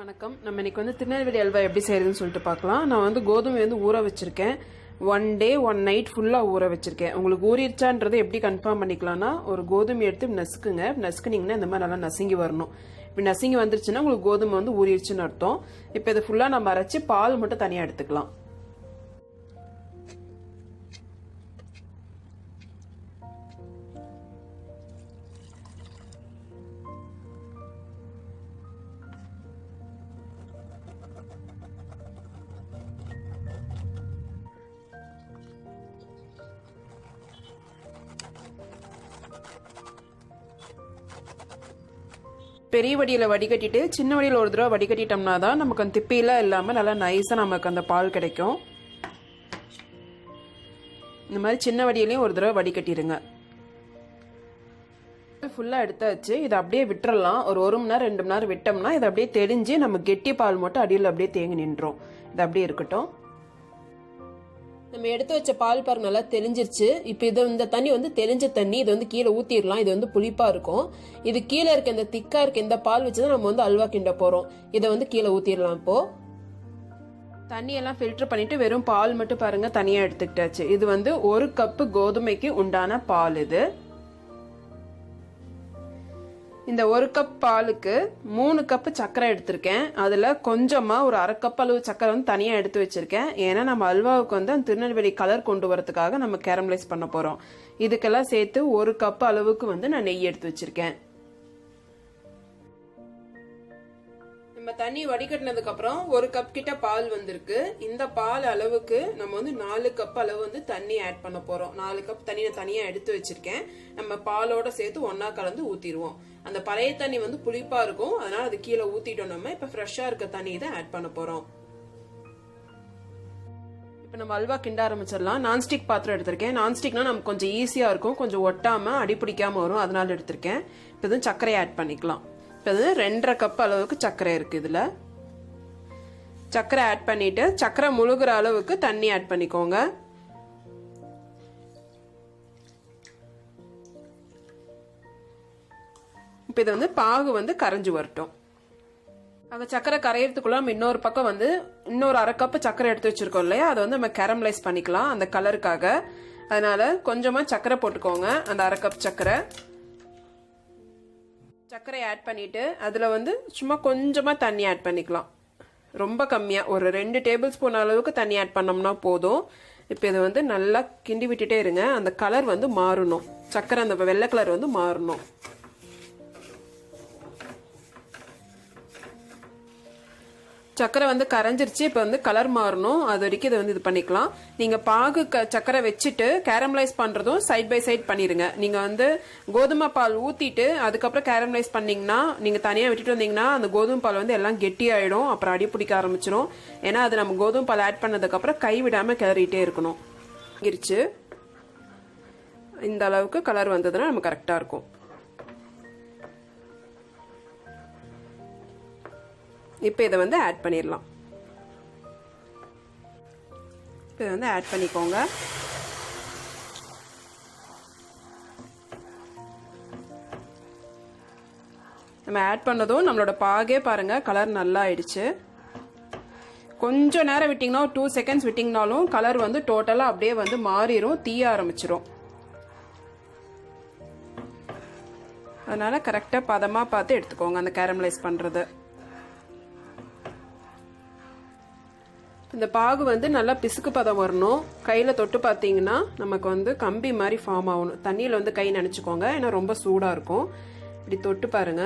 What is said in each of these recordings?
வணக்கம். நம்ம இன்னைக்கு வந்து திருநெல்வேலி அல்வா எப்படி செய்யறதுன்னு சொல்லிட்டு பார்க்கலாம். நான் வந்து கோதுமை வந்து ஊற வச்சிருக்கேன். 1 day 1 night ஃபுல்லா ஊற வச்சிருக்கேன். உங்களுக்கு ஊறிடுச்சான்றதை எப்படி கன்ஃபார்ம் பண்ணிக்கலாம்னா, ஒரு கோதுமை எடுத்து நசுக்குங்க. நசுக்குனீங்கன்னா இந்த மாதிரி நல்லா நசுங்கி வரணும். இப்படி நசுங்கி வந்துருச்சுன்னா உங்களுக்கு கோதுமை வந்து ஊறிடுச்சுன்னு அர்த்தம். இப்போ இதை ஃபுல்லா நம்ம அரைச்சி பால் மட்டும் தனியா எடுத்துக்கலாம். பெரிய வடியில வடிகட்டிட்டு சின்ன வடியில் ஒரு தடவை வடிகட்டிட்டோம்னா தான் நமக்கு அந்த திப்பிலாம் இல்லாமல் நல்லா நைஸாக நமக்கு அந்த பால் கிடைக்கும். இந்த மாதிரி சின்ன வடியிலையும் ஒரு தடவை வடிகட்டிடுங்க. ஃபுல்லாக எடுத்தாச்சு. இதை அப்படியே விட்டுறலாம். ஒரு 1 மணி நேரம் 2 மணி நேரம் விட்டோம்னா இதை அப்படியே தெரிஞ்சு நம்ம கெட்டி பால் மட்டும் அடியில் அப்படியே தேங்கி நின்றோம். இது அப்படியே இருக்கட்டும். நம்ம எடுத்து வச்ச பால் பாருங்க நல்லா தெளிஞ்சிருச்சு. இப்போ இந்த தண்ணி வந்து தெளிஞ்ச தண்ணி. இது வந்து கீழே ஊத்திடலாம். இது வந்து புளிப்பா இருக்கும். இது கீழே இருக்க இந்த திக்கா இருக்க இந்த பால் வச்சுதான் நம்ம வந்து அல்வா கிண்ட போறோம். இதை வந்து கீழே ஊத்திடலாம். இப்போ தண்ணியெல்லாம் ஃபில்டர் பண்ணிட்டு வெறும் பால் மட்டும் பாருங்க தனியா எடுத்துக்கிட்டாச்சு. இது வந்து 1 கப்பு கோதுமைக்கு உண்டான பால். இது இந்த 1 கப் பாலுக்கு 3 கப்பு சர்க்கரை எடுத்திருக்கேன். அதுல கொஞ்சமா ஒரு 1/2 கப் அளவு சர்க்கரை வந்து தனியா எடுத்து வச்சிருக்கேன். ஏன்னா நம்ம அல்வாவுக்கு வந்து அந்த திருநெல்வேலி கலர் கொண்டு வரதுக்காக நம்ம கேரமலைஸ் பண்ண போறோம். இதுக்கெல்லாம் சேர்த்து 1 கப் அளவுக்கு வந்து நான் நெய் எடுத்து வச்சிருக்கேன். நம்ம தண்ணி வடிகட்டினதுக்கு அப்புறம் 1 கப் கிட்ட பால் வந்திருக்கு. இந்த பால் அளவுக்கு நம்ம வந்து 4 கப் அளவு வந்து தண்ணி ஆட் பண்ண போறோம். 4 கப் தண்ணி நான் தனியா எடுத்து வச்சிருக்கேன். நம்ம பாலோட சேர்த்து ஒன்னா கலந்து ஊத்திடுவோம். அந்த பழைய தண்ணி வந்து புளிப்பா இருக்கும். அதனால அது கீழே ஊத்திட்டோம். நம்ம இப்ப ஃப்ரெஷ்ஷா இருக்க தண்ணி தான் ஆட் பண்ண போறோம். இப்ப நம்ம அல்வா கிண்ட ஆரம்பிச்சிடலாம். நான்ஸ்டிக் பாத்திரம் எடுத்திருக்கேன். நான்ஸ்டிக்னா நமக்கு கொஞ்சம் ஈஸியா இருக்கும். கொஞ்சம் ஒட்டாம அடி பிடிக்காம வரும். அதனால எடுத்திருக்கேன். இப்ப இது சர்க்கரையை ஆட் பண்ணிக்கலாம். இப்ப இது 2.5 கப் அளவுக்கு சர்க்கரை இருக்கு. இதுல சர்க்கரை ஆட் பண்ணிட்டு சர்க்கரை முழுகிற அளவுக்கு தண்ணி ஆட் பண்ணிக்கோங்க. இப்ப இது வந்து பாகு வந்து கரைஞ்சு வரட்டும். அந்த சர்க்கரை கரையறதுக்குள்ள நம்ம இன்னொரு பக்கம் வந்து இன்னொரு 1/2 கப் சர்க்கரை எடுத்து வச்சிருக்கோம் இல்லையா, அதை வந்து நம்ம கேரமலைஸ் பண்ணிக்கலாம் அந்த கலருக்காக. அதனால கொஞ்சமா சர்க்கரை போட்டுக்கோங்க. அந்த 1/2 கப் சர்க்கரை ஆட் பண்ணிட்டு அதுல வந்து சும்மா கொஞ்சமா தண்ணி ஆட் பண்ணிக்கலாம். ரொம்ப கம்மியா ஒரு 2 டேபிள் ஸ்பூன் அளவுக்கு தண்ணி ஆட் பண்ணோம்னா போதும். இப்ப இதை வந்து நல்லா கிண்டி விட்டுட்டே இருங்க. அந்த கலர் வந்து மாறணும். சர்க்கரை அந்த வெள்ளை கலர் வந்து மாறணும். சர்க்கரை வந்து கரைஞ்சிருச்சு. இப்போ வந்து கலர் மாறணும். அது வரைக்கும் இதை வந்து இது பண்ணிக்கலாம். நீங்க பாகு சர்க்கரை வச்சுட்டு கேரமலைஸ் பண்றதும் சைட் பை சைட் பண்ணிருங்க. நீங்க வந்து கோதுமை பால் ஊத்திட்டு அதுக்கப்புறம் கேரமலைஸ் பண்ணீங்கன்னா, நீங்க தனியா விட்டுட்டு வந்தீங்கன்னா அந்த கோதுமை பால் வந்து எல்லாம் கெட்டி ஆயிடும். அப்புறம் அடி பிடிக்க ஆரம்பிச்சிடும். ஏன்னா அது நம்ம கோதுமை பால் ஆட் பண்ணதுக்கு அப்புறம் கை விடாம கிளறிட்டே இருக்கணும். இந்த அளவுக்கு கலர் வந்ததுன்னா நம்ம கரெக்டா இருக்கும். இப்போ இதை வந்து ஆட் பண்ணிடலாம். இப்போ இதை வந்து ஆட் பண்ணிக்கோங்க. நம்ம ஆட் பண்ணதும் நம்மளோட பாகே பாருங்க கலர் நல்லா ஆயிடுச்சு. கொஞ்சம் நேரம் விட்டிங்கன்னா 2 செகண்ட்ஸ் விட்டிங்கனாலும் கலர் வந்து டோட்டலாக அப்படியே வந்து மாறிடும். தீய ஆரம்பிச்சிடும். அதனால கரெக்டாக பதமாக பார்த்து எடுத்துக்கோங்க அந்த கேரமலைஸ் பண்ணுறது. இந்த பாகு வந்து நல்லா பிசுக்கு பதம் வரணும். கையில தொட்டு பார்த்தீங்கன்னா நமக்கு வந்து கம்பி மாதிரி ஃபார்ம் ஆகணும். தண்ணியில வந்து கை நினைச்சுக்கோங்க. ஏன்னா ரொம்ப சூடா இருக்கும். இப்படி தொட்டு பாருங்க.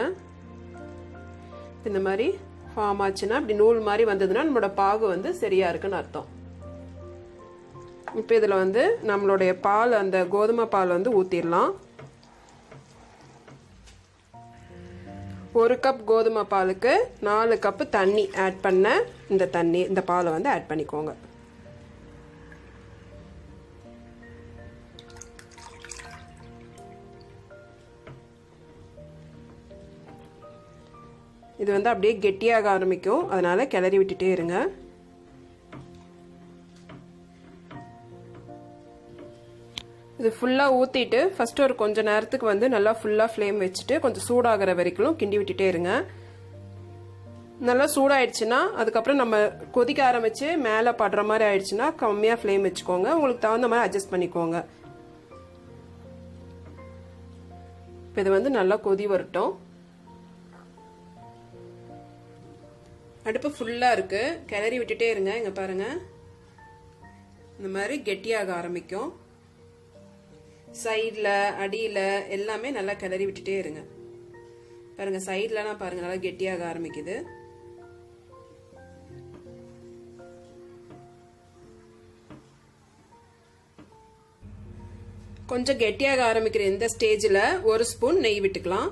இந்த மாதிரி ஃபார்ம் ஆச்சுன்னா இப்படி நூல் மாதிரி வந்ததுன்னா நம்மளோட பாகு வந்து சரியா இருக்குன்னு அர்த்தம். இப்போ இதுல வந்து நம்மளுடைய பால் அந்த கோதுமை பால் வந்து ஊத்திடலாம். 1 கப் கோதுமை பாலுக்கு 4 கப் தண்ணி ஆட் பண்ண இந்த பாலை வந்து ஆட் பண்ணிக்கோங்க. இது வந்து அப்படியே கெட்டியாக ஆரம்பிக்கும். அதனால கிளறி விட்டுட்டே இருங்க. இது ஃபுல்லா ஊத்திட்டு ஃபர்ஸ்ட் ஒரு கொஞ்ச நேரத்துக்கு வந்து நல்லா ஃபுல்லா ஃப்ளேம் வச்சுட்டு கொஞ்சம் சூடாகிற வரைக்கும் கிண்டி விட்டுட்டே இருங்க. நல்லா சூடாயிடுச்சுன்னா அதுக்கப்புறம் நம்ம கொதிக்க ஆரம்பிச்சு மேலே படுற மாதிரி ஆயிடுச்சுன்னா கம்மியாக ஃப்ளேம் வச்சுக்கோங்க. உங்களுக்கு தகுந்த மாதிரி அட்ஜஸ்ட் பண்ணிக்கோங்க. இப்போ இது வந்து நல்லா கொதி வரட்டும். அடுப்பு ஃபுல்லாக இருக்கு. கிளறி விட்டுட்டே இருங்க. இங்கே பாருங்க, இந்த மாதிரி கெட்டியாக ஆரம்பிக்கும். சைடில் அடியில் எல்லாமே நல்லா கிளறி விட்டுட்டே இருங்க. பாருங்க, சைட்லலாம் பாருங்க நல்லா கெட்டியாக ஆரம்பிக்குது. கொஞ்சம் கெட்டியாக ஆரம்பிக்கிற இந்த ஸ்டேஜில் 1 ஸ்பூன் நெய் விட்டுக்கலாம்.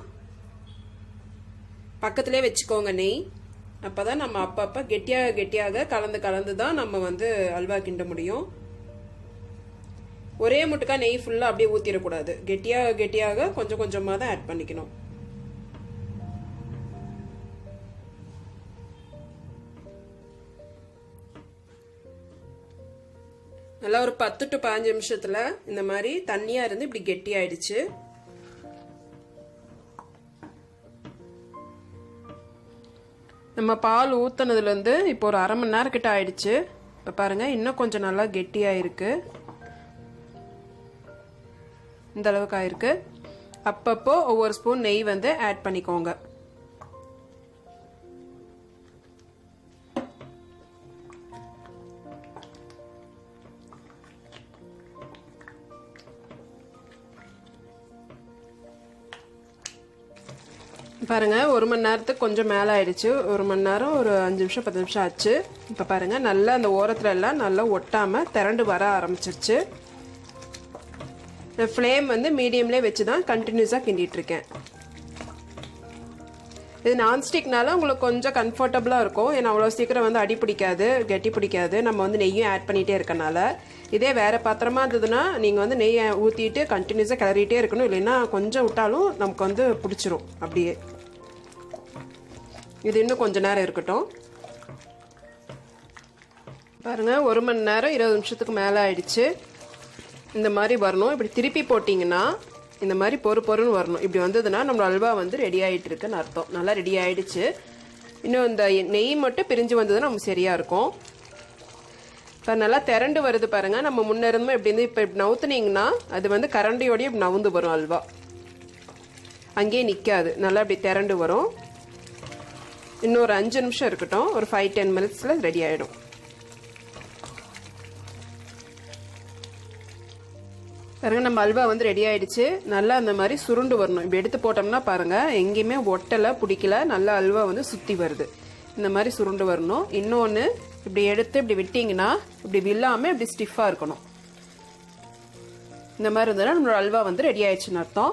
பக்கத்திலே வச்சுக்கோங்க நெய். அப்போதான் நம்ம அப்பப்போ கெட்டியாக கலந்து தான் நம்ம வந்து அல்வா கிண்ட முடியும். ஒரே முட்டுக்கா நெய் ஃபுல்லாக அப்படியே ஊற்றிடக்கூடாது. கெட்டியாக கொஞ்சம் கொஞ்சமாக தான் ஆட் பண்ணிக்கணும். நல்லா ஒரு 10 to 15 நிமிஷத்துல இந்த மாதிரி தண்ணியா இருந்து இப்படி கெட்டி ஆயிடுச்சு. நம்ம பால் ஊத்துனதுல இருந்து இப்போ ஒரு அரை மணி நேரம் கிட்ட ஆயிடுச்சு. இப்ப பாருங்க, இன்னும் கொஞ்சம் நல்லா கெட்டியா இருக்கு. இந்த அளவுக்கு ஆயிருக்கு. அப்பப்போ ஒவ்வொரு ஸ்பூன் நெய் வந்து ஆட் பண்ணிக்கோங்க. பாருங்க, 1 மணி நேரத்துக்கு கொஞ்சம் மேலே ஆயிடுச்சு. 1 மணி நேரம் ஒரு 5 நிமிஷம் 10 நிமிஷம் ஆச்சு. இப்போ பாருங்க, நல்லா அந்த ஓரத்துல எல்லாம் நல்லா ஒட்டாம திரண்டு வர ஆரம்பிச்சிருச்சு. ஃப்ளேம் வந்து மீடியம்லேயே வச்சு தான் கண்டினியூஸாக கிண்டிட்டு இருக்கேன். இது நான்ஸ்டிக்னால உங்களுக்கு கொஞ்சம் கம்ஃபர்டபுளாக இருக்கும். ஏன்னா அவ்வளோ சீக்கிரம் வந்து அடி பிடிக்காது, கெட்டி பிடிக்காது. நம்ம வந்து நெய்யும் ஆட் பண்ணிகிட்டே இருக்கனால. இதே வேறு பாத்திரமா இருந்ததுன்னா நீங்கள் வந்து நெய்யை ஊற்றிட்டு கண்டினியூஸாக கிளறிட்டே இருக்கணும். இல்லைன்னா கொஞ்சம் விட்டாலும் நமக்கு வந்து பிடிச்சிரும் அப்படியே. இது இன்னும் கொஞ்ச நேரம் இருக்கட்டும். பாருங்கள், 1 மணி நேரம் 20 நிமிஷத்துக்கு மேலே ஆயிடுச்சு. இந்த மாதிரி வரணும். இப்படி திருப்பி போட்டிங்கன்னா இந்த மாதிரி பொறுன்னு வரணும். இப்படி வந்ததுன்னா நம்ம அல்வா வந்து ரெடி ஆகிட்டு இருக்குன்னு அர்த்தம். நல்லா ரெடி ஆகிடுச்சு. இன்னும் இந்த நெய் மட்டும் பிரிஞ்சு வந்ததுன்னா நமக்கு சரியாக இருக்கும். இப்போ நல்லா திரண்டு வருது பாருங்கள். நம்ம முன்ன இருந்தோம் இப்படி இருந்து இப்போ இப்படி நவுத்துனீங்கன்னா அது வந்து கரண்டியோடய இப்படி நவுந்து வரும் அல்வா. அங்கேயே நிற்காது. நல்லா இப்படி திரண்டு வரும். இன்னும் ஒரு 5 நிமிஷம் இருக்கட்டும். ஒரு 5-10 மினிட்ஸில் ரெடி ஆகிடும். பாருங்க, நம்ம அல்வா வந்து ரெடி ஆயிடுச்சு. நல்லா அந்த மாதிரி சுருண்டு வரணும். இப்படி எடுத்து போட்டோம்னா பாருங்க, எங்கேயுமே ஒட்டலை பிடிக்கல. நல்லா அல்வா வந்து சுற்றி வருது. இந்த மாதிரி சுருண்டு வரணும். இன்னொன்று, இப்படி எடுத்து இப்படி விட்டிங்கன்னா இப்படி வில்லாமல் இப்படி ஸ்டிஃபாக இருக்கணும். இந்த மாதிரி இருந்ததுன்னா நம்மளோட அல்வா வந்து ரெடி ஆயிடுச்சுன்னு அர்த்தம்.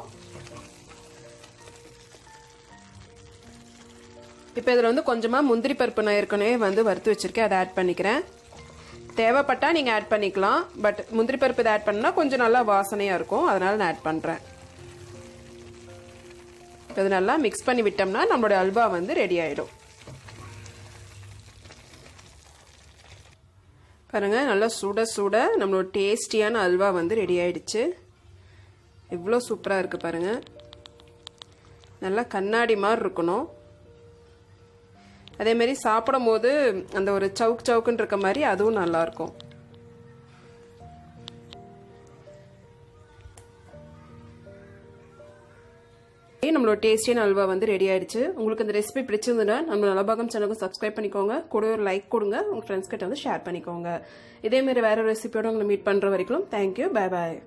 இப்போ இதில் வந்து கொஞ்சமாக முந்திரி பருப்பு நான் ஏற்கனவே வந்து வறுத்து வச்சுருக்கேன். அதை ஆட் பண்ணிக்கிறேன். தேவைப்பட்டால் நீங்கள் ஆட் பண்ணிக்கலாம். பட் முந்திரி பருப்பு இதை ஆட் பண்ணால் கொஞ்சம் நல்லா வாசனையாக இருக்கும். அதனால் நான் ஆட் பண்ணுறேன். இது நல்லா மிக்ஸ் பண்ணி விட்டோம்னா நம்மளோட அல்வா வந்து ரெடி ஆகிடும். பாருங்கள், நல்லா சுட நம்மளோட டேஸ்டியான அல்வா வந்து ரெடி ஆகிடுச்சு. எவ்வளோ சூப்பராக இருக்குது பாருங்கள். நல்லா கண்ணாடி மாதிரி இருக்கணும். அதேமாரி சாப்பிடும் போது அந்த ஒரு சவுக்குன்னு இருக்க மாதிரி அதுவும் நல்லாயிருக்கும். நம்மளோட டேஸ்டியான அல்வா வந்து ரெடி ஆயிடுச்சு. உங்களுக்கு இந்த ரெசிபி பிடிச்சிருந்ததுன்னா நம்ம நலபாகம் சேனலுக்கு சப்ஸ்கிரைப் பண்ணிக்கோங்க. கூட ஒரு லைக் கொடுங்க. உங்கள் ஃப்ரெண்ட்ஸ் கிட்ட வந்து ஷேர் பண்ணிக்கோங்க. இதேமாரி வேற ரெசிபியோட உங்களை மீட் பண்ணுற வரைக்கும் தேங்க்யூ. Bye bye.